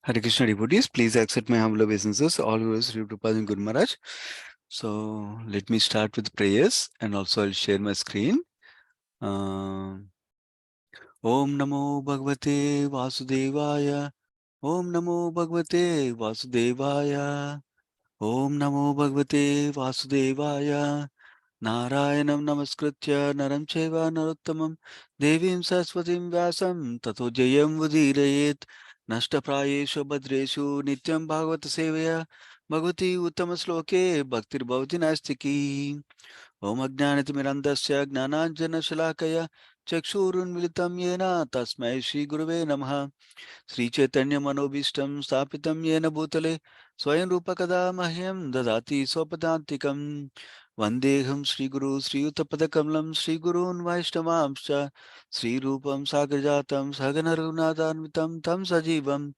Hare Krishna devotees, please accept my humble obeisances, all who are Sri Prabhupada and Guru Maharaj. So let me start with prayers and also I'll share my screen. Om Namo Bhagavate Vasudevaya. Om Namo Bhagavate Vasudevaya. Om Namo Bhagavate Vasudevaya. Narayanam Namaskritya Naram Cheva Narottamam Devim Saraswatim Vyasam Tato Jayam Udirayet Nashtaprayeshu Bhadreshu Nityam Bhagavata Sevaya Bhagavati Uttama Sloke Bhaktir Bhavati Nastiki Om Ajnanatimirandasya Gnananjana Shalakaya Chakshurun Militam Yena Tasmai Shri Guruve Namaha Sri Chaitanya Manobishtam Stapitam Yena Bhutale Swayam Rupa Kada Mahyam Dadati Sopadantikam Vandeham Sri Guru Sri Uttapadakamalam Sri Gurun Vaishnavamscha Sri Rupam Sagrajatam Sagana Raghunadanvitam Tam Sajivam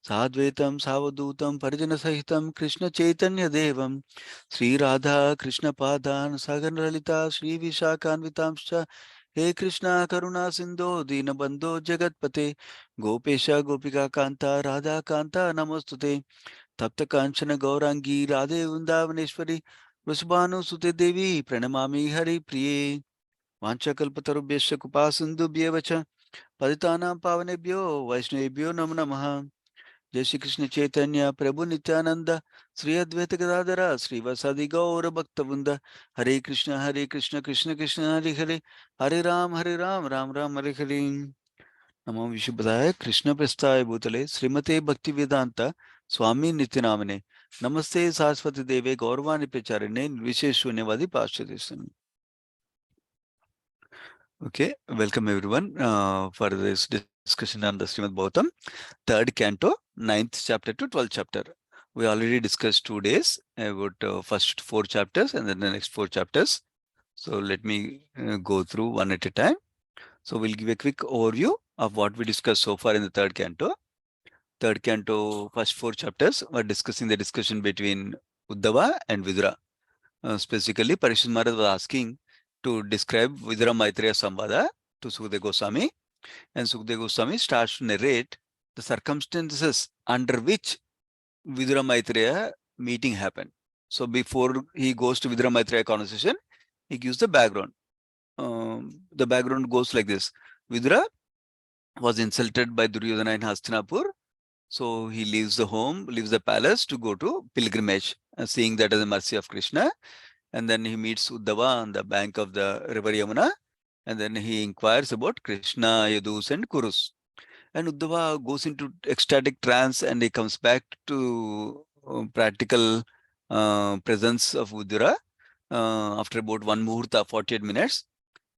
Sadvetam Savadutam Parijana Sahitam Krishna Chaitanya Devam Sri Radha Krishna Padan Sagana Lalita Sri Vishakanvitamscha He Krishna Karuna Sindho Dinabandho Jagatpate Gopesha Gopika Kanta Radha Kanta Namostute Tapta Kanchana Gaurangi Radhe Vrindavaneshwari Vrishabhanu Sute Devi Pranamami Hari Priye Vanchakalpatarubhyasya Kupasindubhyevacha Paditanam Pavanebhyo Vaishnavebhyo Namo Namaha Jai Shri Krishna Chaitanya Prabhu Nityananda Sri Advaita Gadadara Sri Vasadi Gaura Bhaktavrinda Hare Krishna Krishna Krishna Hare Hare Hare Ram Ram Ram Hare Hare नमो विशुभदाय कृष्ण प्रस्थाय भूतले श्रीमते भक्ति वेदांत स्वामी नित्य नामने नमस्ते सरस्वती देवे गौरवाणी प्रचारिणे विशेष शून्यवादी पाश्चात्य. Okay, welcome everyone for this discussion on the Srimad Bhagavatam, third canto, 9th chapter to 12th chapter. We already discussed 2 days about first 4 chapters and then the next 4 chapters. So let me go through one at a time. So we'll give a quick overview of what we discussed so far in the third canto. Third canto, first 4 chapters were discussing the discussion between Uddhava and Vidura. Specifically, Parikshit Maharaj was asking to describe Vidura Maitreya Samvada to Sukadeva Goswami, and Sukadeva Goswami starts to narrate the circumstances under which Vidura Maitreya meeting happened. So before he goes to Vidura Maitreya conversation, he gives the background. The background goes like this. Vidura was insulted by Duryodhana in Hastinapur. So he leaves the home, leaves the palace to go to pilgrimage, seeing that as a mercy of Krishna. And then he meets Uddhava on the bank of the river Yamuna. And then he inquires about Krishna, Yadus and Kurus. And Uddhava goes into ecstatic trance and he comes back to practical presence of Vidura after about 1 muhurta, 48 minutes.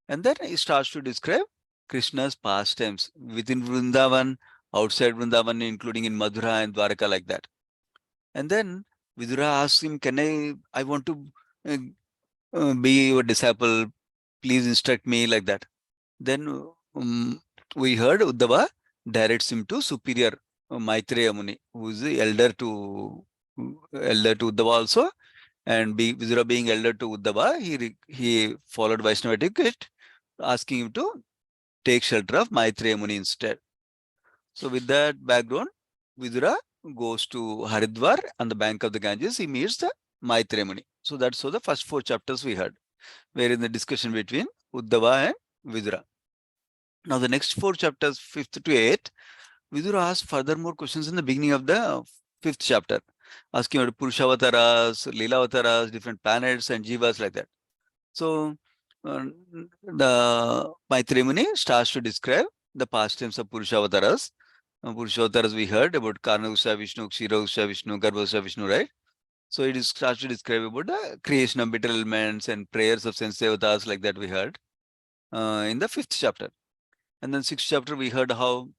And then he starts to describe Krishna's pastimes within Vrindavan, outside Vrindavan, including in Mathura and Dwaraka, like that. And then Vidura asks him, I want to be your disciple, please instruct me, like that. Then we heard Uddhava directs him to superior Maitreya Muni, who is the elder to Uddhava also. And Vidura being elder to Uddhava, he followed Vaishnava etiquette, asking him to take shelter of Maitreya Muni instead. So with that background, Vidura goes to Haridwar on the bank of the Ganges. He meets the Maitreya Muni. So that's so the first 4 chapters we heard, where in the discussion between Uddhava and Vidura. Now the next 4 chapters, 5th to 8th, Vidura asks further more questions in the beginning of the 5th chapter, asking about Purushavasaras, Leelavasaras, different planets and Jivas, like that. So the Maitreya Muni starts to describe the pastimes of Purushavasaras. Purushavasaras we heard about Karnagusha Vishnu, Kshiragusha Vishnu, Garbhagusha Vishnu, right? So it starts to describe about the creation of bitter elements and prayers of sense avatars, like that we heard in the 5th chapter. And then 6th chapter we heard how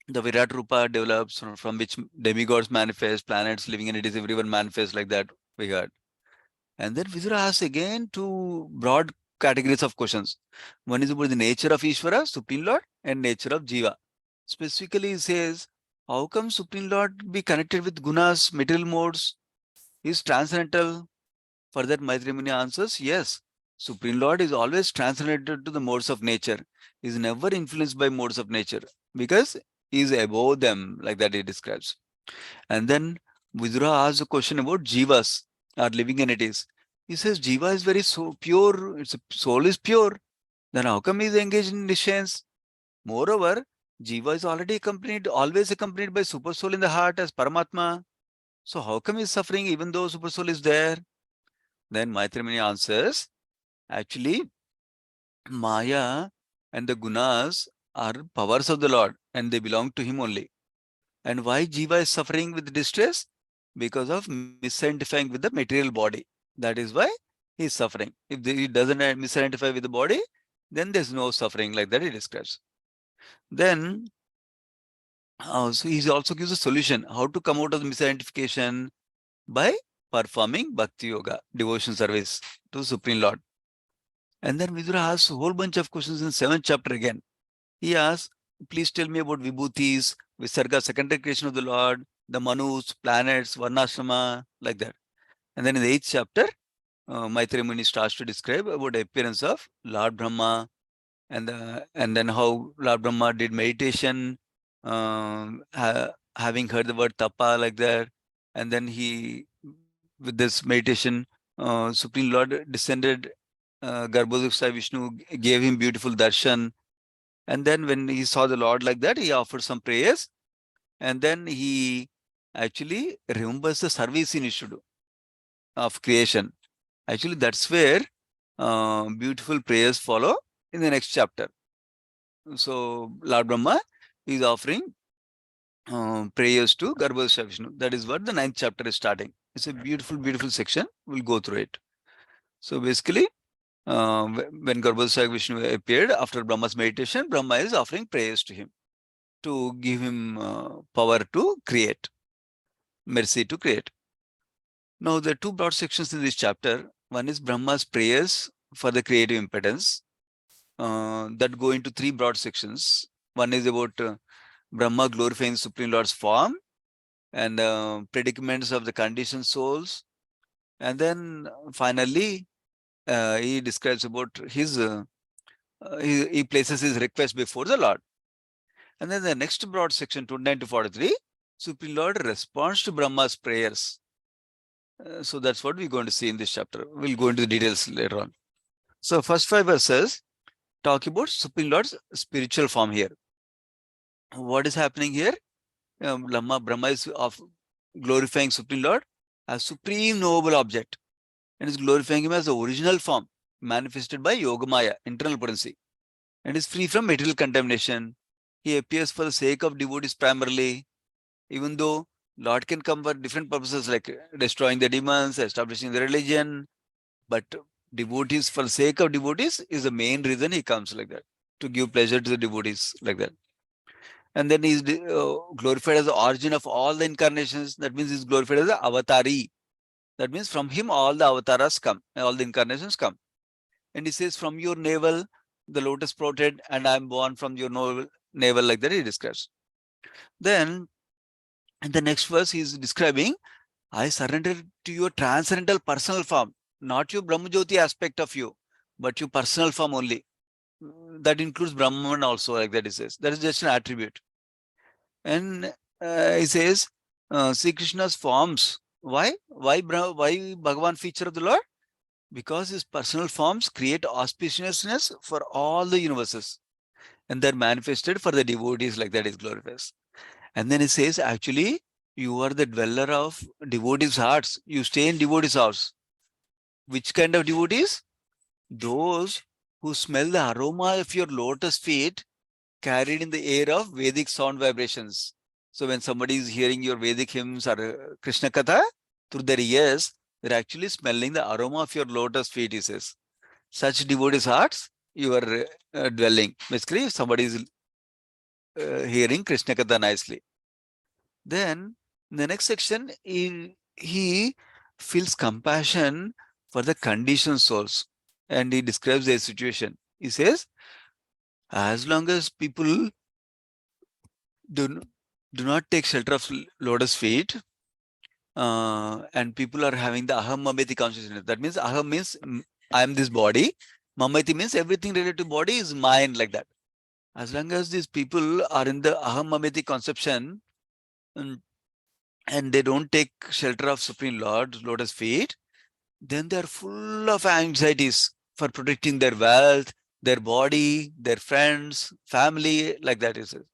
the Virat Rupa develops, from which demigods manifest, planets, living entities, everyone manifests, like that we heard. And then Vidura asks again 2 broad categories of questions. One is about the nature of Ishvara, Supreme Lord, and nature of Jiva. Specifically, he says, how come Supreme Lord be connected with gunas, material modes? Is transcendental? For that, Maitreya Muni answers, yes, Supreme Lord is always transcendental to the modes of nature. He is never influenced by modes of nature because he is above them, like that he describes. And then Vidura asks a question about jivas or living entities. He says jiva is very so pure, its soul is pure. Then how come he is engaged in decisions? Moreover, jiva is already accompanied, always accompanied by super soul in the heart as Paramatma. So how come he is suffering even though super soul is there? Then Maitreya answers, actually, Maya and the gunas are powers of the Lord and they belong to him only. And why jiva is suffering with distress? Because of misidentifying with the material body. That is why he is suffering. If he doesn't misidentify with the body, then there's no suffering, like that he describes. Then so he also gives a solution how to come out of the misidentification by performing bhakti yoga, devotion service to Supreme Lord. And then Vidura asks a whole bunch of questions in 7th chapter again. He asks, please tell me about vibhutis, visarga, secondary creation of the Lord, the manus, planets, varnashrama, like that. And then in the 8th chapter, Maitreya Muni starts to describe about the appearance of Lord Brahma and then how Lord Brahma did meditation, having heard the word tapa, like that. And then he, with this meditation, Supreme Lord descended, Garbhodaksa Vishnu gave him beautiful darshan. And then when he saw the Lord like that, he offered some prayers. And then he actually remembers the service he needs to do of creation. Actually, that's where beautiful prayers follow in the next chapter. So Lord Brahma is offering prayers to Garbhodaksa Vishnu. That is what the 9th chapter is starting. It's a beautiful, beautiful section. We'll go through it. So basically, when Garbhodaksa Vishnu appeared after Brahma's meditation, Brahma is offering prayers to him to give him power to create, mercy to create. Now, there are two broad sections in this chapter. One is Brahma's prayers for the creative impotence that go into three broad sections. One is about Brahma glorifying Supreme Lord's form and predicaments of the conditioned souls. And then finally, he describes about his, he places his request before the Lord. And then the next broad section, 29 to 43, Supreme Lord responds to Brahma's prayers. So that's what we're going to see in this chapter. We'll go into the details later on. So first 5 verses talk about Supreme Lord's spiritual form here. What is happening here? Brahma is of glorifying Supreme Lord as supreme noble object and is glorifying him as the original form manifested by Yogamaya, internal potency, and is free from material contamination. He appears for the sake of devotees primarily, even though Lord can come for different purposes like destroying the demons, establishing the religion, but devotees, for the sake of devotees, is the main reason he comes like that, to give pleasure to the devotees like that. And then he is glorified as the origin of all the incarnations. That means he is glorified as the avatari. That means from him all the avatars come, all the incarnations come. And he says, from your navel, the lotus sprouted, and I am born from your navel, like that he describes. Then in the next verse, he is describing, I surrender to your transcendental personal form, not your Brahmajyoti aspect of you, but your personal form only. That includes Brahman also, like that he says. That is just an attribute. And he says, Sri Krishna's forms. Why? Why Bhagavan feature of the Lord? Because his personal forms create auspiciousness for all the universes. And they're manifested for the devotees, like that is glorifies. And then he says, actually, you are the dweller of devotees' hearts. You stay in devotees' house. Which kind of devotees? Those who smell the aroma of your lotus feet carried in the air of Vedic sound vibrations. So when somebody is hearing your Vedic hymns or Krishna Katha, through their ears, they're actually smelling the aroma of your lotus feet, he says. Such devotees' hearts, you are dwelling. Basically, if somebody is hearing Krishna Katha nicely. Then, in the next section, he feels compassion for the conditioned souls. And he describes their situation. He says, as long as people do not take shelter of lotus feet, and people are having the aham mameti consciousness. That means aham means I am this body. Mameti means everything related to body is mine, like that. As long as these people are in the aham mameti conception, and they don't take shelter of Supreme Lord, Lotus feet, then they are full of anxieties for protecting their wealth, their body, their friends, family, like that is it.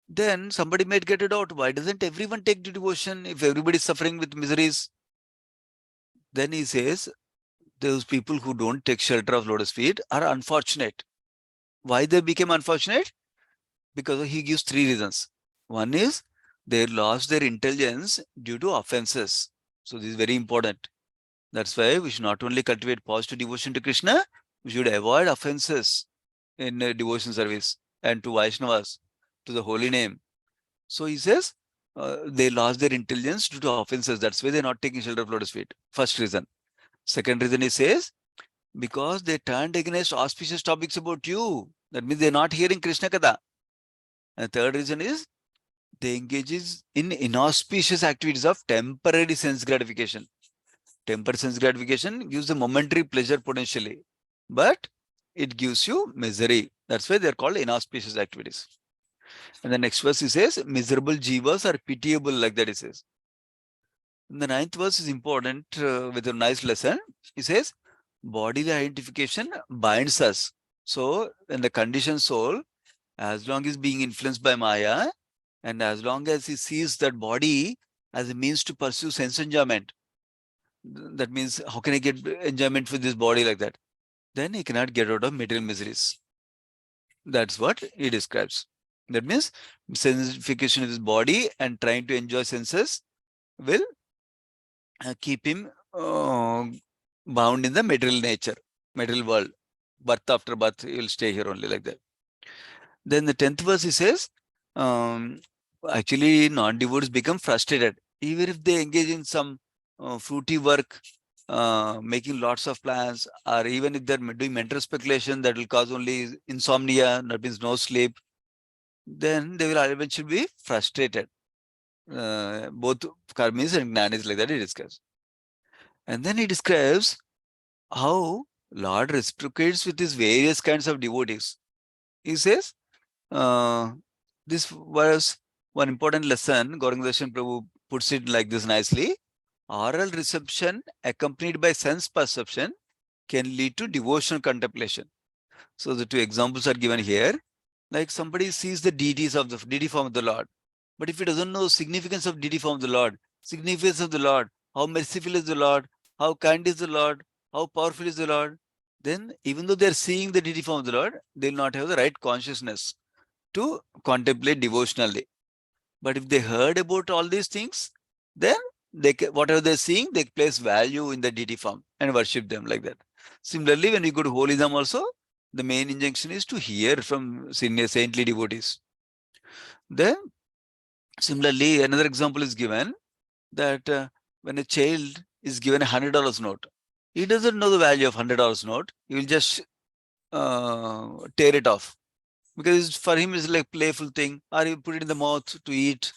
Then somebody might get it out. Why doesn't everyone take the devotion if everybody is suffering with miseries? Then he says, those people who don't take shelter of Lotus feet are unfortunate. Why they became unfortunate? Because he gives three reasons. One is they lost their intelligence due to offenses. So this is very important. That's why we should not only cultivate positive devotion to Krishna, we should avoid offenses in devotion service and to Vaishnavas, to the holy name. So he says they lost their intelligence due to offenses. That's why they're not taking shelter of Lotus feet. First reason. Second reason he says, because they turned against auspicious topics about you. That means they're not hearing Krishna Katha. And third reason is they engages in inauspicious activities of temporary sense gratification. Temporary sense gratification gives a momentary pleasure potentially, but it gives you misery. That's why they're called inauspicious activities. And the next verse he says, miserable jivas are pitiable, like that he says. And the ninth verse is important with a nice lesson. He says, bodily identification binds us. So, in the conditioned soul, as long as being influenced by Maya, and as long as he sees that body as a means to pursue sense enjoyment, that means how can I get enjoyment with this body like that? Then he cannot get out of material miseries. That's what he describes. That means sensification of his body and trying to enjoy senses will keep him bound in the material nature, material world. Birth after birth, he will stay here only like that. Then the 10th verse he says, actually non-devotees become frustrated. Even if they engage in some fruity work, making lots of plans, or even if they're doing mental speculation that will cause only insomnia, that means no sleep, then they will eventually be frustrated. Both karmis and jnanis, like that he describes. And then he describes how Lord reciprocates with his various kinds of devotees. He says, this was one important lesson. Gauranga Prabhu puts it like this nicely. Oral reception accompanied by sense perception can lead to devotional contemplation. So the two examples are given here. Like somebody sees the deities of the deity form of the Lord, but if he doesn't know significance of deity form of the Lord, significance of the Lord, how merciful is the Lord, how kind is the Lord, how powerful is the Lord, then even though they're seeing the deity form of the Lord, they'll not have the right consciousness to contemplate devotionally. But if they heard about all these things, then whatever they're seeing, they place value in the deity form and worship them like that. Similarly, when we go to holism also, the main injunction is to hear from senior saintly devotees. Then, similarly, another example is given that when a child is given $100 note, he doesn't know the value of $100 note. He will just tear it off because for him it's like playful thing, or he put it in the mouth to eat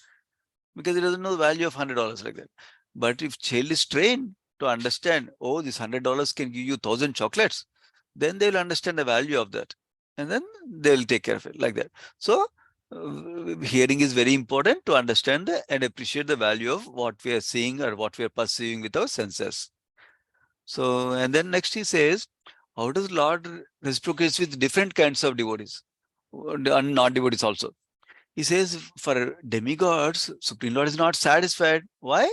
because he doesn't know the value of $100 like that. But if child is trained to understand, oh, this $100 can give you 1,000 chocolates, then they will understand the value of that, and then they will take care of it like that. So hearing is very important to understand and appreciate the value of what we are seeing or what we are perceiving with our senses. So, and then next he says, how does Lord reciprocates with different kinds of devotees and non-devotees also? He says, for demigods, Supreme Lord is not satisfied. Why?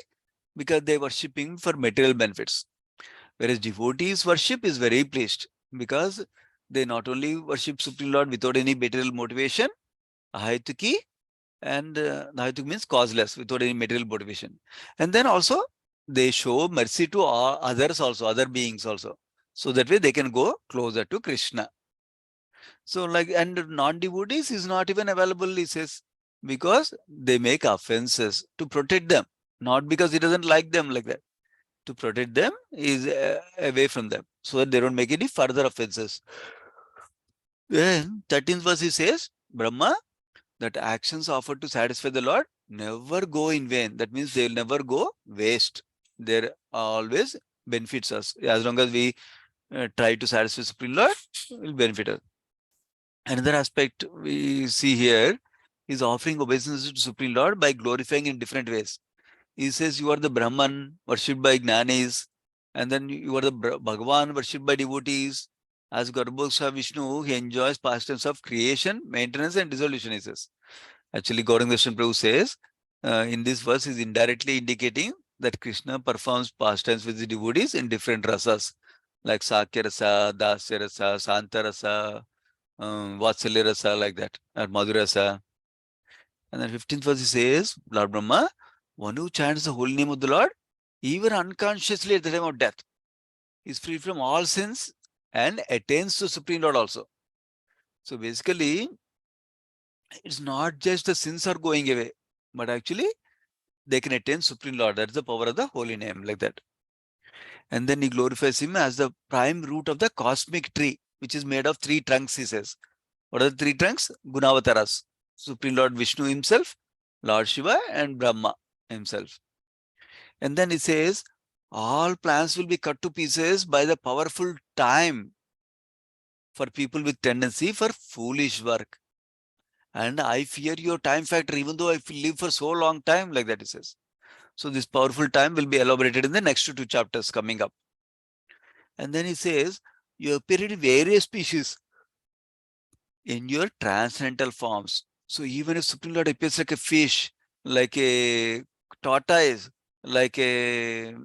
Because they worship him for material benefits. Whereas devotees worship is very pleased because they not only worship Supreme Lord without any material motivation, ahaituki, and ahaituki means causeless, without any material motivation. And then also they show mercy to all others also, other beings also. So that way they can go closer to Krishna. So like, and non-devotees is not even available, he says, because they make offenses to protect them, not because he doesn't like them like that. To protect them is away from them so that they don't make any further offenses. Then 13th verse he says, Brahma, that actions offered to satisfy the Lord never go in vain. That means they'll never go waste. They're always benefits us. As long as we try to satisfy Supreme Lord, will benefit us. Another aspect we see here is offering obeisance to Supreme Lord by glorifying in different ways. he says you are the Brahman worshipped by Jnanis, and then you are the Bhagavan worshipped by devotees. As Garbhoksha Vishnu, he enjoys pastimes of creation, maintenance, and dissolution, he says. Actually, Gauranga Krishna Prabhu says, in this verse is indirectly indicating that Krishna performs pastimes with the devotees in different rasas, like Sakya Rasa, Dasya Rasa, Santa Rasa, Vatsalya Rasa, like that, or Madhura Rasa. And then 15th verse he says, Lord Brahma, one who chants the holy name of the Lord, even unconsciously at the time of death, is free from all sins and attains to Supreme Lord also. So basically, it's not just the sins are going away, but actually they can attain Supreme Lord. That's the power of the holy name, like that. And then he glorifies him as the prime root of the cosmic tree, which is made of 3 trunks, he says. What are the 3 trunks? Gunavataras. Supreme Lord Vishnu himself, Lord Shiva, and Brahma himself. And then he says, all plans will be cut to pieces by the powerful time for people with tendency for foolish work. And I fear your time factor, even though I live for so long time, like that he says. So this powerful time will be elaborated in the next 2 chapters coming up. And then he says, you appear in various species in your transcendental forms. So even if Supreme Lord appears like a fish, like a tortoise, like a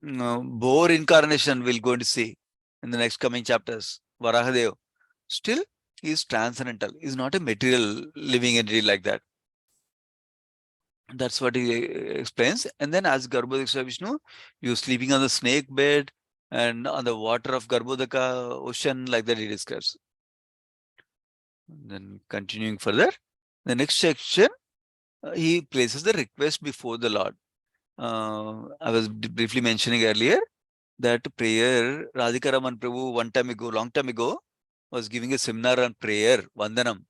boar incarnation, we'll go to see in the next coming chapters, Varahadev, still he is transcendental. He is not a material living entity like that. That's what he explains. And then as Garbhodaka Vishnu, you're sleeping on the snake bed and on the water of Garbhodaka ocean, like that he describes. And then continuing further, the next section, he places the request before the Lord. I was briefly mentioning earlier that prayer, Radhika Raman Prabhu long time ago, was giving a seminar on prayer, Vandanam.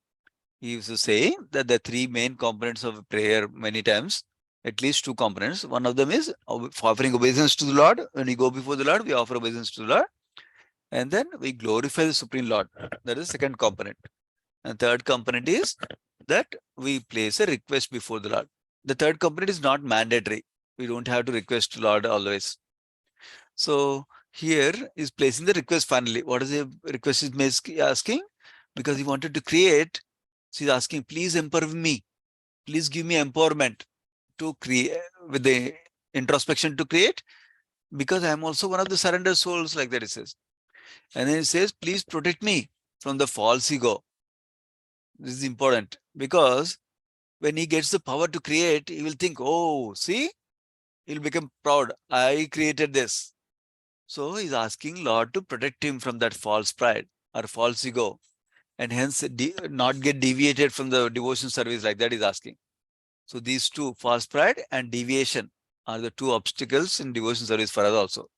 He used to say that the 3 main components of prayer many times, at least 2 components. One of them is offering obeisance to the Lord. When we go before the Lord, we offer obeisance to the Lord. And then we glorify the Supreme Lord. That is the second component. And third component is that we place a request before the Lord. The third component is not mandatory. We don't have to request Lord always. So here is placing the request finally. What is the request is asking? Because he wanted to create, so he's asking, please empower me. Please give me empowerment to create, with the introspection to create, because I am also one of the surrendered souls, like that it says. And then it says, please protect me from the false ego. This is important because when he gets the power to create, he will think, oh, see, he'll become proud. I created this. So he's asking Lord to protect him from that false pride or false ego, and hence not get deviated from the devotion service, like that he's asking. So these 2, false pride and deviation, are the 2 obstacles in devotion service for us also.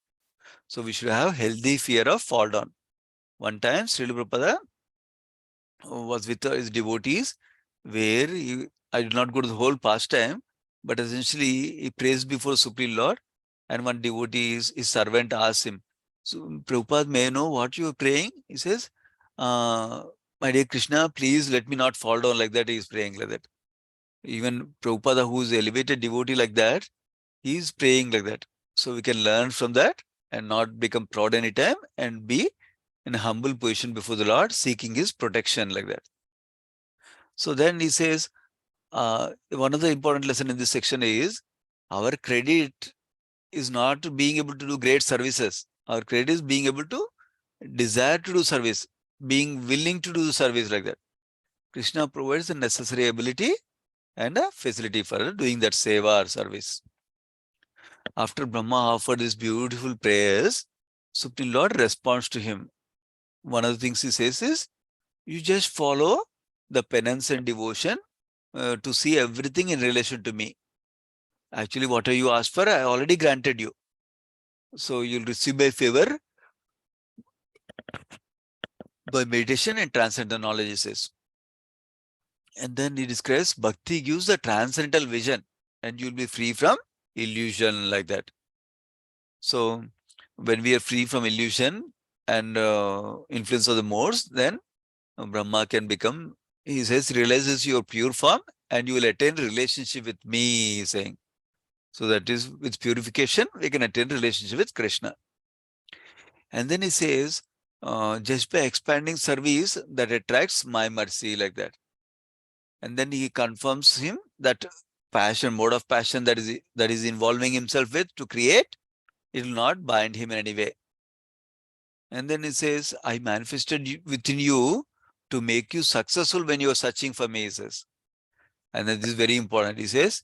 So we should have healthy fear of fall down. One time, Srila Prabhupada was with his devotees, where I did not go to the whole pastime, but essentially he prays before Supreme Lord, and one devotee, his servant, asks him, so Prabhupada, may I know what you are praying? He says, my dear Krishna, please let me not fall down, like that he is praying like that. Even Prabhupada, who is elevated devotee like that, he is praying like that. So we can learn from that and not become proud anytime and be in a humble position before the Lord, seeking his protection, like that. So then he says, one of the important lesson in this section is, our credit is not being able to do great services. Our credit is being able to desire to do service, being willing to do the service, like that. Krishna provides the necessary ability and a facility for doing that seva or service. After Brahma offered his beautiful prayers, Supreme Lord responds to him. One of the things he says is, you just follow the penance and devotion to see everything in relation to me. Actually, whatever you asked for, I already granted you. So you'll receive by favor by meditation and transcendental knowledge, he says. And then he describes bhakti gives the transcendental vision, and you'll be free from illusion, like that. So when we are free from illusion and influence of the modes, then Brahma can become, he says, realizes your pure form and you will attain relationship with me, he's saying. So that is with purification, we can attain relationship with Krishna. And then he says, just by expanding service that attracts my mercy, like that. And then he confirms him that passion, mode of passion that is involving himself with to create, it will not bind him in any way. And then he says, I manifested within you to make you successful when you are searching for me, he says. And then this is very important. He says,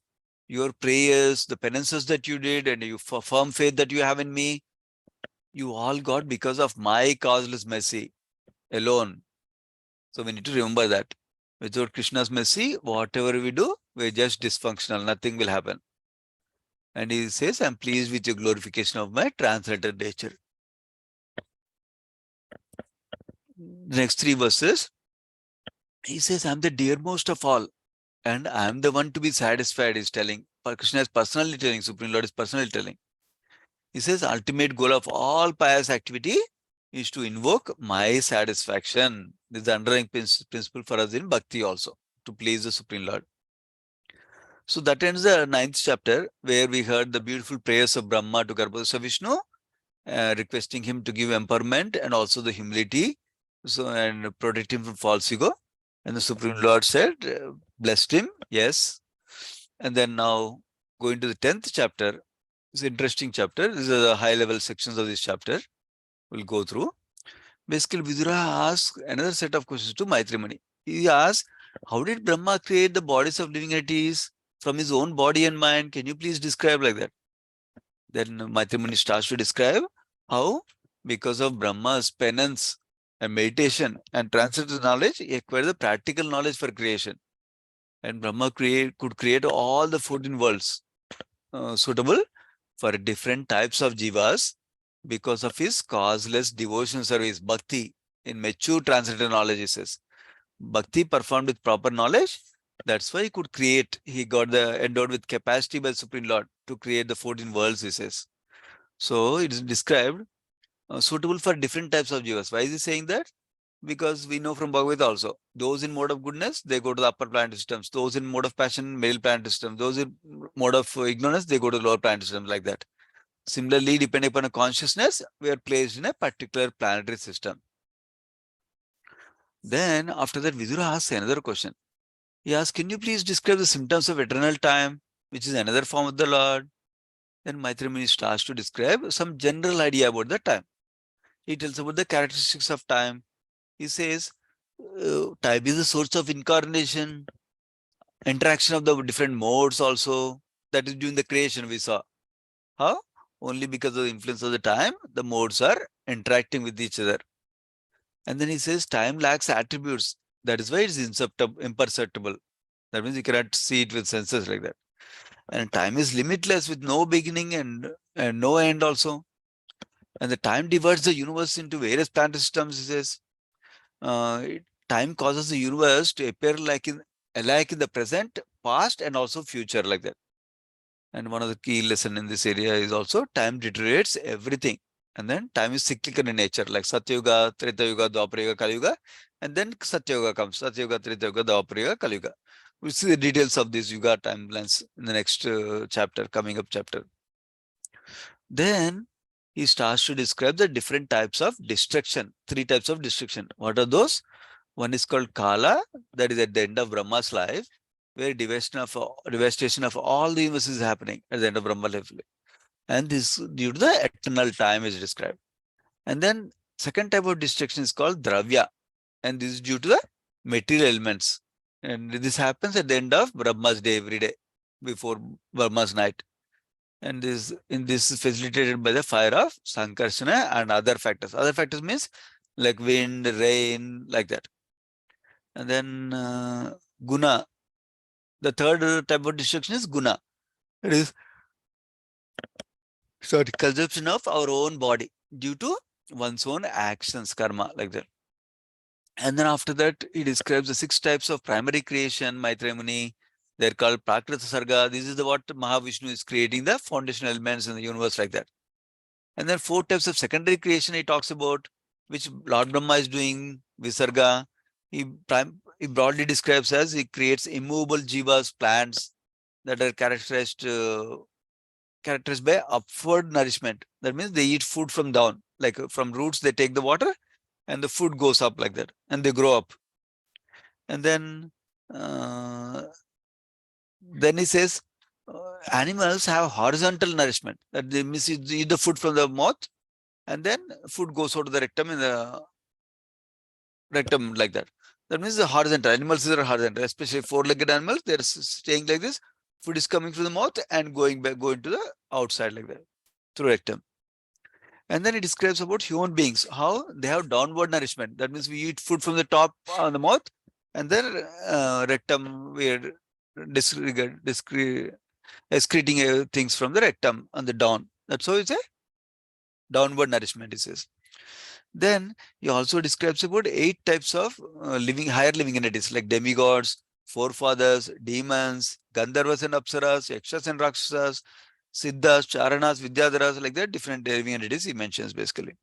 your prayers, the penances that you did, and your firm faith that you have in me, you all got because of my causeless mercy alone. So we need to remember that. Without Krishna's mercy, whatever we do, we're just dysfunctional. Nothing will happen. And he says, I'm pleased with your glorification of my transcendental nature. Next three verses, he says, I'm the dearmost of all, and I'm the one to be satisfied, he's telling. Krishna is personally telling, Supreme Lord is personally telling. He says, ultimate goal of all pious activity is to invoke my satisfaction. This is the underlying principle for us in bhakti also, to please the Supreme Lord. So that ends the 9th chapter, where we heard the beautiful prayers of Brahma to Garbhodesa Vishnu, requesting him to give empowerment and also the humility, so and protect him from false ego. And the Supreme Lord said, blessed him, yes. And then now going to the 10th chapter, it's an interesting chapter. These are the high level sections of this chapter we'll go through. Basically, Vidura asks another set of questions to Maitri Muni. He asks, how did Brahma create the bodies of living entities from his own body and mind? Can you please describe like that? Then Maitri Muni starts to describe how, because of Brahma's penance and meditation and transcendental knowledge, he acquired the practical knowledge for creation. And Brahma could create all the 14 worlds suitable for different types of jivas because of his causeless devotion service, bhakti, in mature transcendental knowledge, he says. Bhakti performed with proper knowledge, that's why he could create, he got the endowed with capacity by the Supreme Lord to create the 14 worlds, he says. So it is described suitable for different types of jivas. Why is he saying that? Because we know from Bhagavad also, those in mode of goodness, they go to the upper planetary systems. Those in mode of passion, middle planetary systems. Those in mode of ignorance, they go to lower planetary systems, like that. Similarly, depending upon a consciousness, we are placed in a particular planetary system. Then, after that, Vidura asks another question. He asks, can you please describe the symptoms of eternal time, which is another form of the Lord? Then Maitri Muni starts to describe some general idea about the time. He tells about the characteristics of time. He says, time is the source of incarnation, interaction of the different modes also. That is during the creation we saw. How? Only because of the influence of the time, the modes are interacting with each other. And then he says time lacks attributes. That is why it is imperceptible. That means you cannot see it with senses like that. And time is limitless with no beginning and no end also. And the time divides the universe into various planetary systems, he says. Time causes the universe to appear alike in the present, past, and also future, like that. And one of the key lessons in this area is also time deteriorates everything. And then time is cyclical in nature, like Satyuga, Treta Yuga, Dwapara Yuga, Kali Yuga. And then Satyuga comes, Satyuga, Treta Yuga, Dwapara Yuga, Kali Yuga. We'll see the details of this Yuga timelines in the next chapter, coming up chapter. Then he starts to describe the different types of destruction, 3 types of destruction. What are those? One is called Kala, that is at the end of Brahma's life, where devastation of all the universe is happening at the end of Brahma's life. And this due to the eternal time is described. And then second type of destruction is called Dravya, and this is due to the material elements. And this happens at the end of Brahma's day every day, before Brahma's night. And this is facilitated by the fire of Sankarsana and other factors. Other factors means like wind, rain, like that. And then Guna. The third type of destruction is Guna. It is consumption of our own body due to one's own actions, karma, like that. And then after that, he describes the 6 types of primary creation, Maitreya Muni. They're called Prakrita Sarga. This is what Mahavishnu is creating, the foundational elements in the universe, like that. And then 4 types of secondary creation he talks about, which Lord Brahma is doing, Visarga. He broadly describes as he creates immovable jivas, plants that are characterized characterized by upward nourishment. That means they eat food from down, like from roots they take the water and the food goes up like that and they grow up. And uh, then he says animals have horizontal nourishment. That they miss eat the food from the mouth and then food goes out to the rectum in the rectum like that. That means the horizontal. Animals are horizontal, especially four-legged animals. They're staying like this. Food is coming from the mouth and going to the outside like that through rectum. And then it describes about human beings, how they have downward nourishment. That means we eat food from the top on the mouth and then rectum, we are excreting things from the rectum on the down. That's how it's a downward nourishment, it says. Then he also describes about 8 types of higher living entities like demigods, forefathers, demons, Gandharvas and Apsaras, Yakshas and Rakshasas, Siddhas, Charanas, Vidyadharas, like that, different living entities he mentions basically.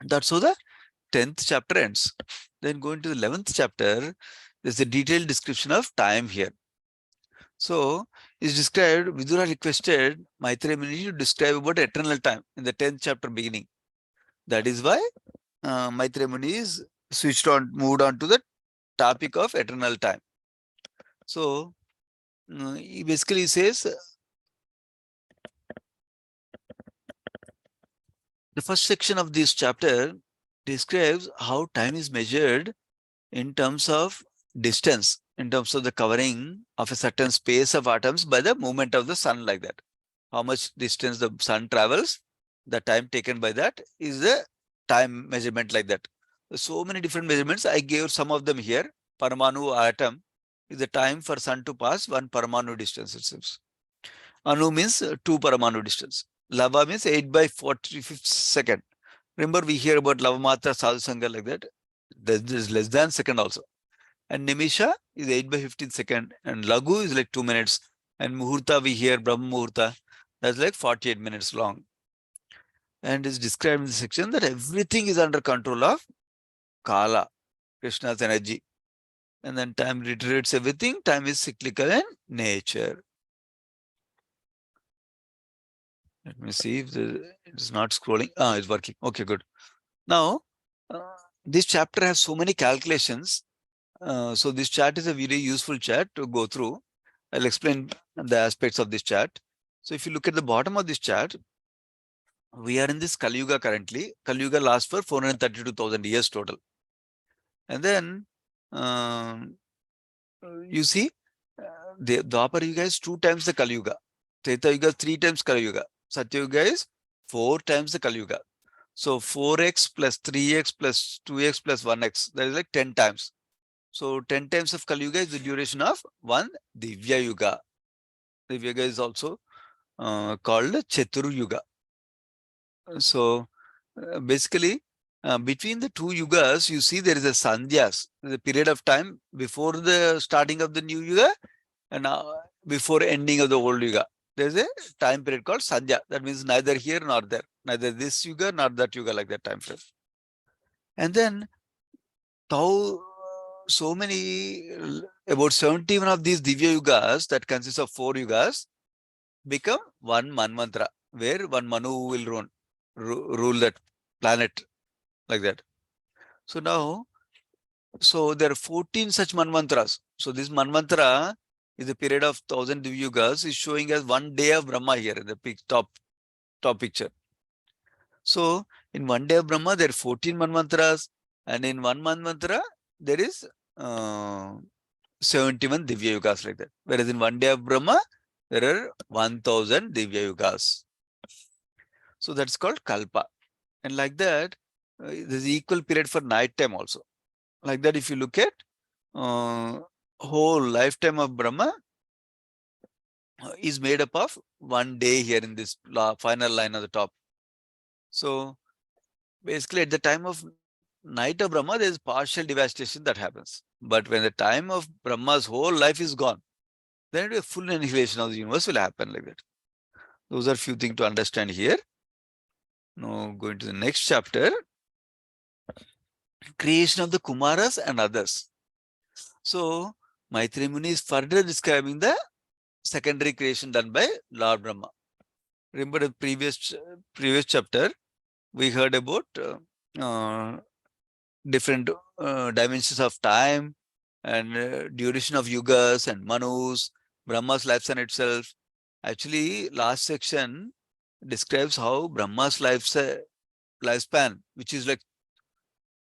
That's how the 10th chapter ends. Then going to the 11th chapter, there's a detailed description of time here. So, it's described, Vidura requested Maitreya Muni to describe about eternal time in the 10th chapter beginning. That is why Maitreya Muni is moved on to the topic of eternal time. So, he basically says, the first section of this chapter describes how time is measured in terms of distance, in terms of the covering of a certain space of atoms by the movement of the sun like that. How much distance the sun travels, the time taken by that is the time measurement like that. So many different measurements. I gave some of them here. Paramanu atom is the time for sun to pass 1 Paramanu distance, it seems. Anu means 2 Paramanu distance. Lava means 8 by 45th second. Remember we hear about Lava Matra, Sadhu Sangha like that. There's less than second also. And Nimisha is 8 by 15th second. And Lagu is like 2 minutes. And Muhurta we hear Brahma Muhurta. That's like 48 minutes long. And it's described in the section that everything is under control of Kala, Krishna's energy. And then time reiterates everything. Time is cyclical in nature. Let me see if it is not scrolling. It's working. Okay, good. Now, this chapter has so many calculations. So this chart is a very useful chart to go through. I'll explain the aspects of this chart. So if you look at the bottom of this chart, we are in this Kali Yuga currently. Kali Yuga lasts for 432,000 years total. And then you see, the Dwapara Yuga is 2 times the Kali Yuga. Treta Yuga is 3 times Kali Yuga. Satya Yuga is 4 times the Kali Yuga. So 4x plus 3x plus 2x plus 1x, that is like 10 times. So 10 times of Kali Yuga is the duration of 1 Divya Yuga. Divya Yuga is also called Chatur Yuga. So basically, between the 2 yugas, you see there is a sandhyas, the period of time before the starting of the new yuga and before ending of the old yuga. There is a time period called sandhya. That means neither here nor there, neither this yuga nor that yuga, like that time frame. And then so many, about 71 of these Divya Yugas that consists of 4 yugas become one Manvantara, where one Manu will rule that planet like that. So now, there are 14 such Manvantras. So this Manvantara is a period of 1000 Divya Yugas is showing as 1 day of Brahma here in the top picture. So in 1 day of Brahma, there are 14 Manvantras, and in 1 Manvantara, there is 71 Divya Yugas like that. Whereas in 1 day of Brahma, there are 1000 Divya Yugas. So that's called Kalpa. And like that, there's equal period for night time also. Like that, if you look at whole lifetime of Brahma is made up of 1 day here in this final line at the top. So basically at the time of night of Brahma, there is partial devastation that happens. But when the time of Brahma's whole life is gone, then a full annihilation of the universe will happen like that. Those are few things to understand here. Now going to the next chapter, creation of the Kumaras and others. So Maitreya Muni is further describing the secondary creation done by Lord Brahma. Remember the previous chapter, we heard about different dimensions of time and duration of yugas and manus, Brahma's lifespan itself. Actually, last section describes how Brahma's lifespan, which is like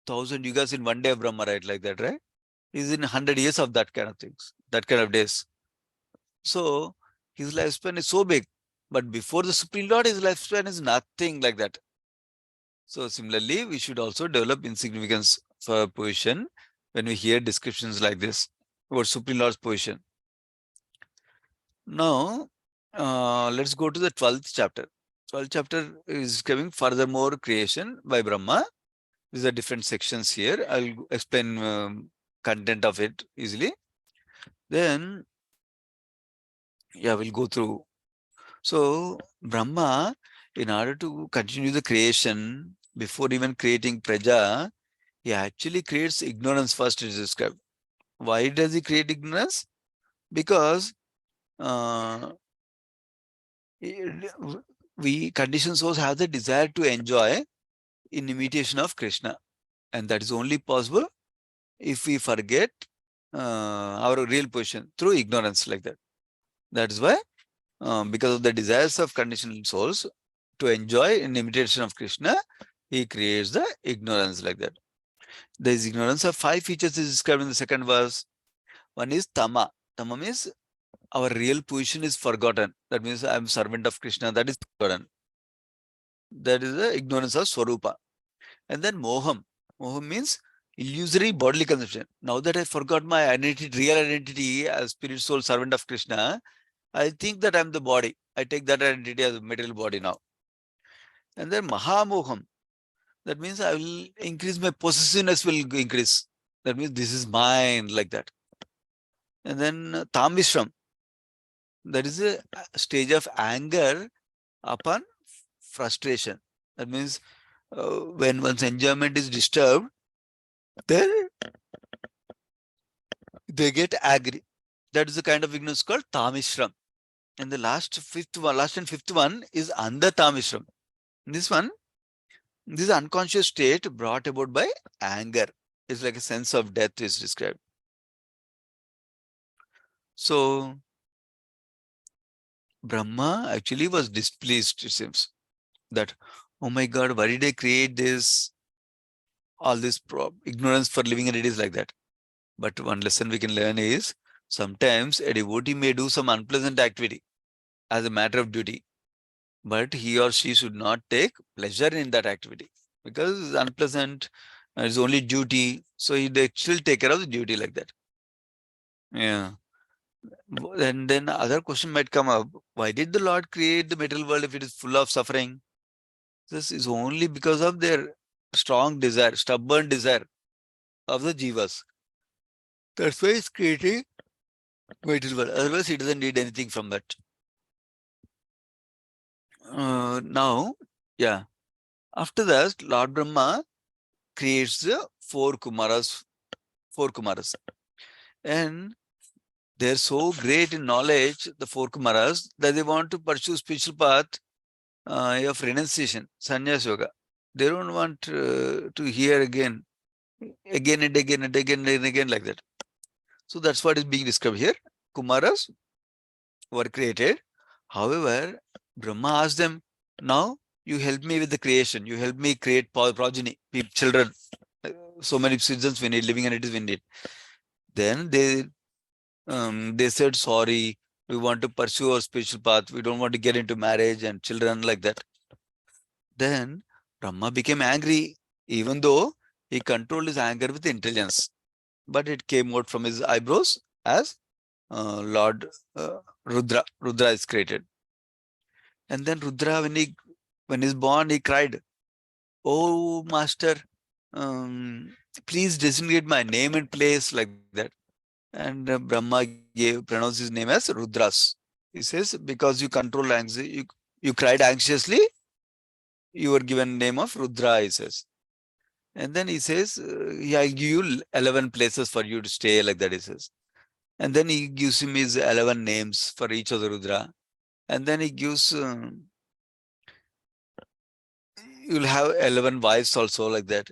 1,000 yugas in one day of Brahma, right? Like that, right? Is in 100 years of that kind of things, that kind of days. So his lifespan is so big, but before the Supreme Lord, his lifespan is nothing like that. So similarly, we should also develop insignificance for position when we hear descriptions like this about Supreme Lord's position. Now, let's go to the 12th chapter. 12th chapter is giving furthermore creation by Brahma. These are different sections here. I'll explain content of it easily. Then, yeah, we'll go through. So, Brahma, in order to continue the creation, before even creating Praja, he actually creates ignorance first, it is described. Why does he create ignorance? Because we conditioned souls have the desire to enjoy in imitation of Krishna. And that is only possible if we forget our real position through ignorance like that. That is why, because of the desires of conditioned souls to enjoy in imitation of Krishna, he creates the ignorance like that. This ignorance of 5 features is described in the second verse. One is Tama. Tama means our real position is forgotten. That means I am servant of Krishna. That is forgotten. That is the ignorance of Swarupa. And then Moham. Moham means illusory bodily conception. Now that I forgot my identity, real identity as spirit soul servant of Krishna, I think that I am the body. I take that identity as a material body now. And then Mahamoham. That means I will increase my possessiveness will increase. That means this is mine like that. And then Tamishram. That is a stage of anger upon frustration. That means when one's enjoyment is disturbed, then they get angry. That is the kind of ignorance called Tamishram. And the last and fifth one is Andha Tamishram. This one, this unconscious state brought about by anger. It's like a sense of death is described. So Brahma actually was displeased, it seems, that, oh my God, why did I create this? All this ignorance for living entities like that. But one lesson we can learn is sometimes a devotee may do some unpleasant activity as a matter of duty, but he or she should not take pleasure in that activity because it's unpleasant. It's only duty, so they still take care of the duty like that. Yeah. And then other question might come up: why did the Lord create the material world if it is full of suffering? This is only because of their strong desire, stubborn desire of the jivas. That's why it's creating material world. Otherwise, he doesn't need anything from that. Now, yeah. After that, Lord Brahma creates the four Kumaras, and they're so great in knowledge, the four Kumaras, that they want to pursue spiritual path of renunciation, sannyas yoga. They don't want to hear again and again like that. So that's what is being described here. Kumaras were created. However, Brahma asked them, now you help me with the creation. You help me create progeny, children. So many citizens we need, living entities we need. Then they said, sorry, we want to pursue our spiritual path. We don't want to get into marriage and children like that. Then Brahma became angry, even though he controlled his anger with intelligence. But it came out from his eyebrows as Lord Rudra. Rudra is created. And then Rudra, when he's born, he cried, oh, master, please designate my name and place like that. And Brahma pronounced his name as Rudras. He says, because you control anxiety, you cried anxiously, you were given name of Rudra, he says. And then he says, yeah, I'll give you 11 places for you to stay, like that, he says. And then he gives him his 11 names for each of the Rudra. And then he gives, you'll have 11 wives also like that.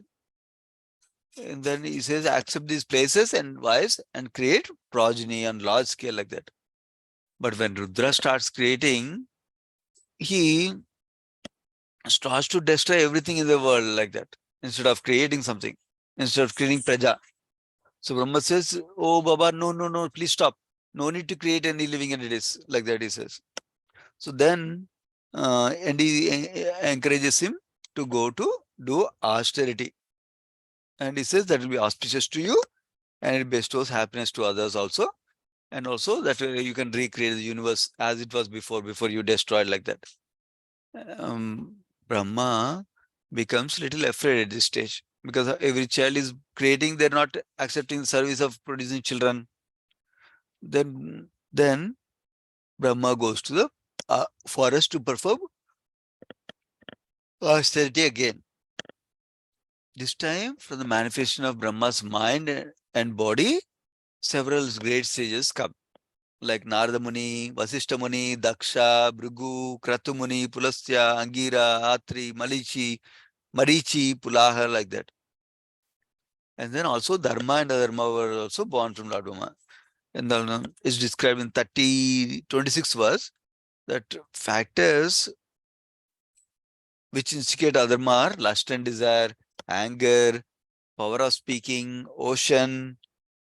And then he says, accept these places and wives and create progeny on large scale like that. But when Rudra starts creating, he starts to destroy everything in the world like that, instead of creating something, instead of creating praja. So Brahma says, oh Baba, no, please stop. No need to create any living entities like that, he says. So then, and he encourages him to go to do austerity. And he says that will be auspicious to you and it bestows happiness to others also. And also that you can recreate the universe as it was before you destroyed like that. Brahma becomes little afraid at this stage because every child is creating, they're not accepting the service of producing children. Then Brahma goes to the forest to perform austerity again. This time, from the manifestation of Brahma's mind and body, several great sages come, like Narada Muni, Vasishta Muni, Daksha, Bhrigu, Kratu Muni, Pulasya, Angira, Atri, Marichi, Pulaha, like that. And then also Dharma and Adharma were also born from Lord Brahma. And then it's described in 26 verse that factors which instigate adharma are lust and desire, anger, power of speaking, ocean,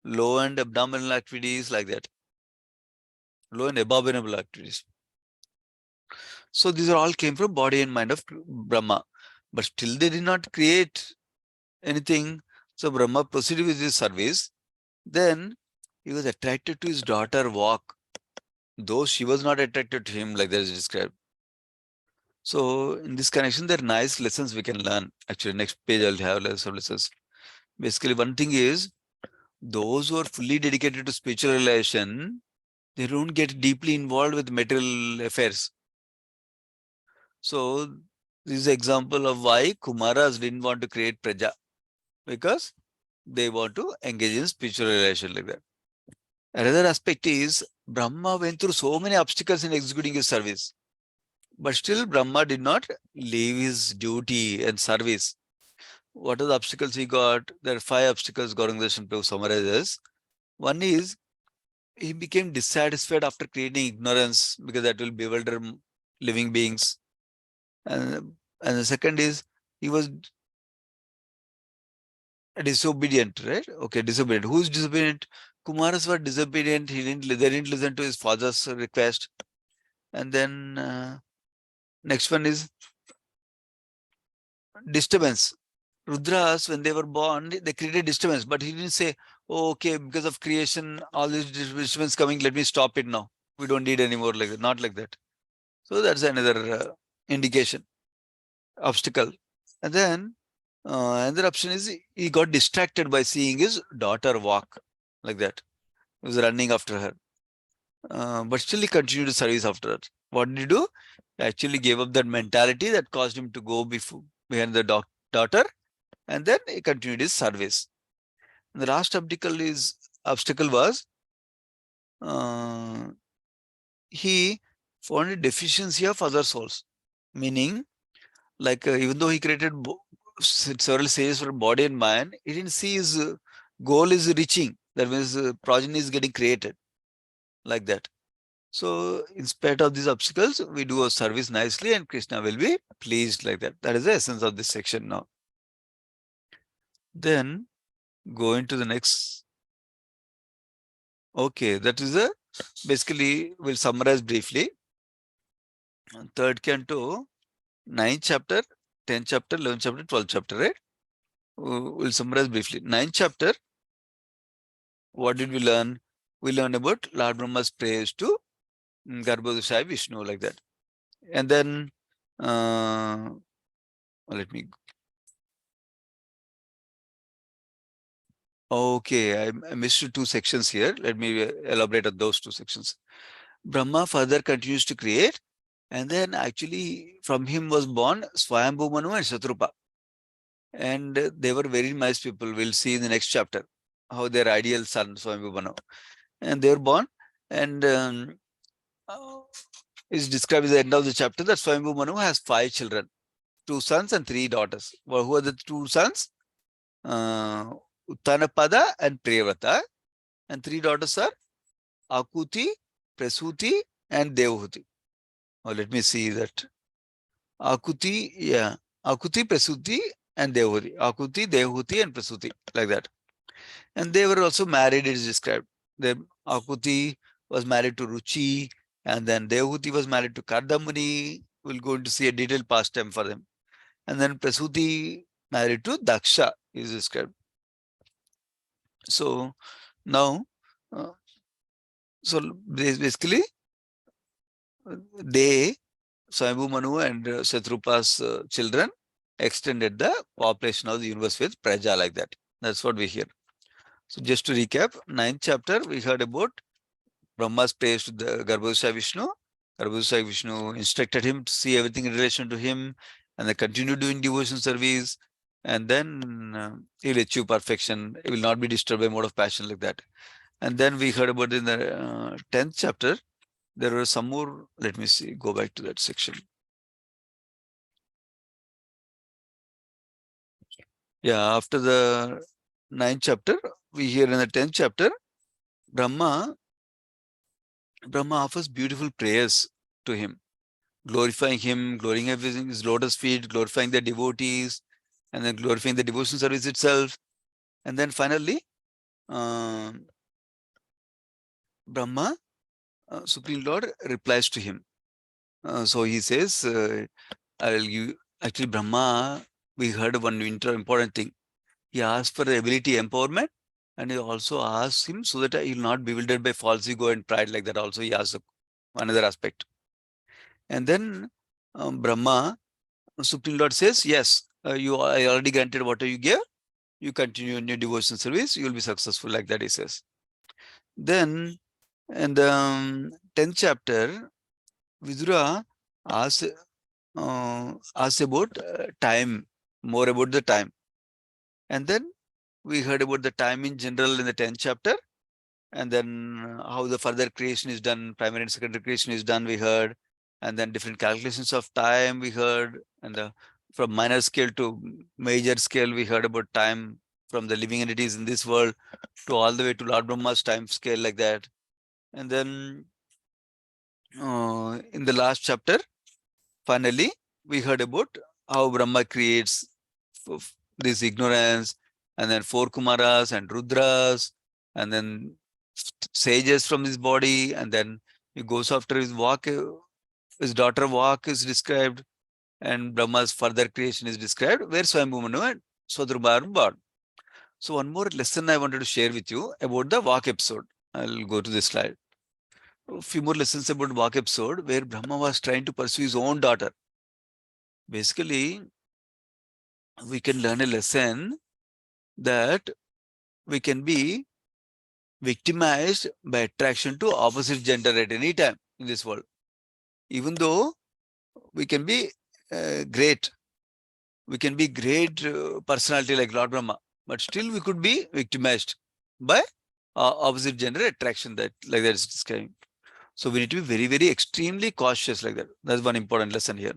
low and abdominal activities like that. Low and abominable activities. So these are all came from body and mind of Brahma. But still they did not create anything. So Brahma proceeded with his service. Then he was attracted to his daughter walk, though she was not attracted to him like that is described. So in this connection, there are nice lessons we can learn. Actually, next page I'll have some lessons. Basically, one thing is, those who are fully dedicated to spiritual realization, they don't get deeply involved with material affairs. So this is an example of why Kumaras didn't want to create Praja, because they want to engage in spiritual realization like that. Another aspect is, Brahma went through so many obstacles in executing his service. But still, Brahma did not leave his duty and service. What are the obstacles he got? There are 5 obstacles Gauranga Prabhu summarizes. One is, he became dissatisfied after creating ignorance because that will bewilder living beings. And the second is, he was disobedient, right? Okay, disobedient. Who's disobedient? Kumaras were disobedient. They didn't listen to his father's request. And then next one is disturbance. Rudras, when they were born, they created disturbance, but he didn't say, oh, okay, because of creation, all these disturbance coming, let me stop it now. We don't need any more like that. Not like that. So that's another indication, obstacle. And then another option is he got distracted by seeing his daughter walk like that. He was running after her. But still he continued to service after that. What did he do? He actually gave up that mentality that caused him to go behind the daughter, and then he continued his service. And the last obstacle was he found a deficiency of other souls, meaning like even though he created several stages for body and mind, he didn't see his goal is reaching. That means progeny is getting created like that. So in spite of these obstacles, we do our service nicely and Krishna will be pleased like that. That is the essence of this section now. Then go into the next. Okay, that is basically we'll summarize briefly. 3rd canto, 9th chapter, 10th chapter, 11th chapter, 12th chapter, right? We'll summarize briefly. 9th chapter, what did we learn? We learned about Lord Brahma's prayers to Garbhodaya Vishnu like that. And then let me. Okay, I missed 2 sections here. Let me elaborate on those 2 sections. Brahma further continues to create, and then actually from him was born Swayambhu Manu and Shatrupa. And they were very nice people. We'll see in the next chapter how their ideal son Swayambhu Manu. and they were born. And is described at the end of the chapter that Swayambhu Manu has 5 children, 2 sons and 3 daughters. Well, who are the 2 sons? Uttanapada and Priyavrata, and 3 daughters are Akuti, Prasuti, and Devahuti. Oh, let me see that. Akuti, yeah. Akuti, Prasuti, and Devahuti. Akuti, Devahuti, and Prasuti, like that. And they were also married, it is described. The Akuti was married to Ruchi, and then Devahuti was married to Kardamuni. We'll go into see a detailed pastime for them. And then Prasuti married to Daksha, is described. So now, so basically, they, Swayambhu Manu and Shatrupa's children, extended the population of the universe with Praja, like that. That's what we hear. So just to recap, 9th chapter, we heard about Brahma's praise to the Garbhodaya Vishnu. Garbhodaya Vishnu instructed him to see everything in relation to him, and then continue doing devotion service, and then he will achieve perfection. He will not be disturbed by mode of passion, like that. And then we heard about in the 10th chapter, there were some more. Let me see, go back to that section. Yeah, after the 9th chapter, we hear in the 10th chapter, Brahma offers beautiful prayers to him, glorifying him, glorifying everything, his lotus feet, glorifying the devotees, and then glorifying the devotion service itself. And then finally, Brahma, Supreme Lord, replies to him. So he says, actually, Brahma, we heard one important thing. He asked for the ability empowerment, and he also asked him so that he will not be bewildered by false ego and pride, like that. Also, he asked another aspect. And then Brahma, Supreme Lord says, yes, I already granted whatever you gave. You continue in your devotion service, you will be successful, like that he says. Then in the 10th chapter, Vidura asks about time, more about the time. And then we heard about the time in general in the 10th chapter, and then how the further creation is done, primary and secondary creation is done, we heard, and then different calculations of time we heard, and from minor scale to major scale, we heard about time from the living entities in this world to all the way to Lord Brahma's time scale, like that. And then in the last chapter, finally, we heard about how Brahma creates this ignorance, and then 4 Kumaras and Rudras, and then sages from his body, and then he goes after his walk. His daughter walk is described, and Brahma's further creation is described, where Swayambhu Manu and Swadrupa are born. So one more lesson I wanted to share with you about the walk episode. I'll go to this slide. A few more lessons about walk episode, where Brahma was trying to pursue his own daughter. Basically, we can learn a lesson that we can be victimized by attraction to opposite gender at any time in this world. Even though we can be great personality like Lord Brahma, but still we could be victimized by opposite gender attraction, that like that is described. So we need to be very, very extremely cautious, like that. That's one important lesson here.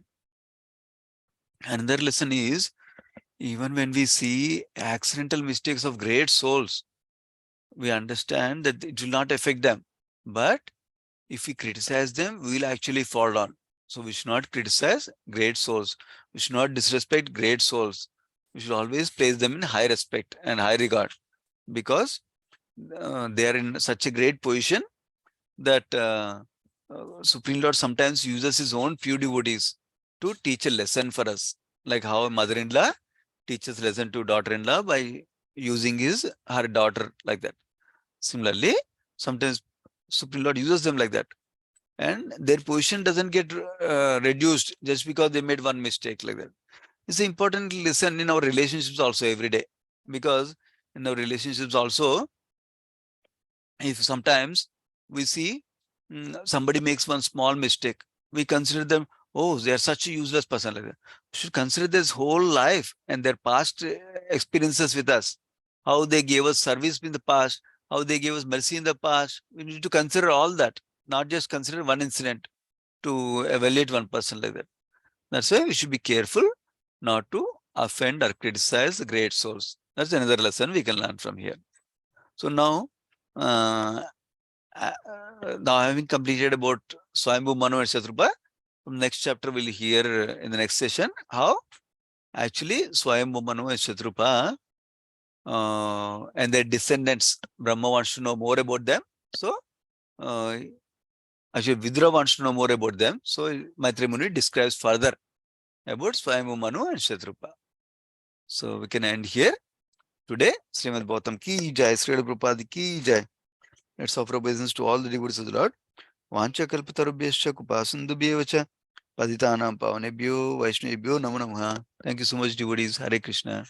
Another lesson is, even when we see accidental mistakes of great souls, we understand that it will not affect them. But if we criticize them, we will actually fall down. So we should not criticize great souls. We should not disrespect great souls. We should always place them in high respect and high regard, because they are in such a great position that Supreme Lord sometimes uses his own pure devotees to teach a lesson for us, like how a mother-in-law teaches lesson to daughter-in-law by using her daughter, like that. Similarly, sometimes Supreme Lord uses them like that, and their position doesn't get reduced just because they made one mistake, like that. It's an important lesson in our relationships also every day, because in our relationships also, if sometimes we see somebody makes one small mistake, we consider them, oh, they are such a useless person, like that. We should consider this whole life and their past experiences with us, how they gave us service in the past, how they gave us mercy in the past. We need to consider all that, not just consider one incident to evaluate one person like that. That's why we should be careful not to offend or criticize the great souls. That's another lesson we can learn from here. So now, now having completed about Swayambhu, Manu and Shatrupa, from next chapter we'll hear in the next session how actually Swayambhu, Manu and Shatrupa and their descendants, Brahma wants to know more about them. So actually Vidura wants to know more about them. So Maitreya Muni describes further about Swayambhu, Manu and Shatrupa. So we can end here today. Srimad Bhagavatam ki jai, Srila Prabhupada ki jai. Let's offer obeisance to all the devotees of the Lord. Vancha kalpatarubhyascha kupasindubhyevacha patitanam pavanebhyo vaishnavibhyo namo namaha. Thank you so much, devotees. Hare Krishna.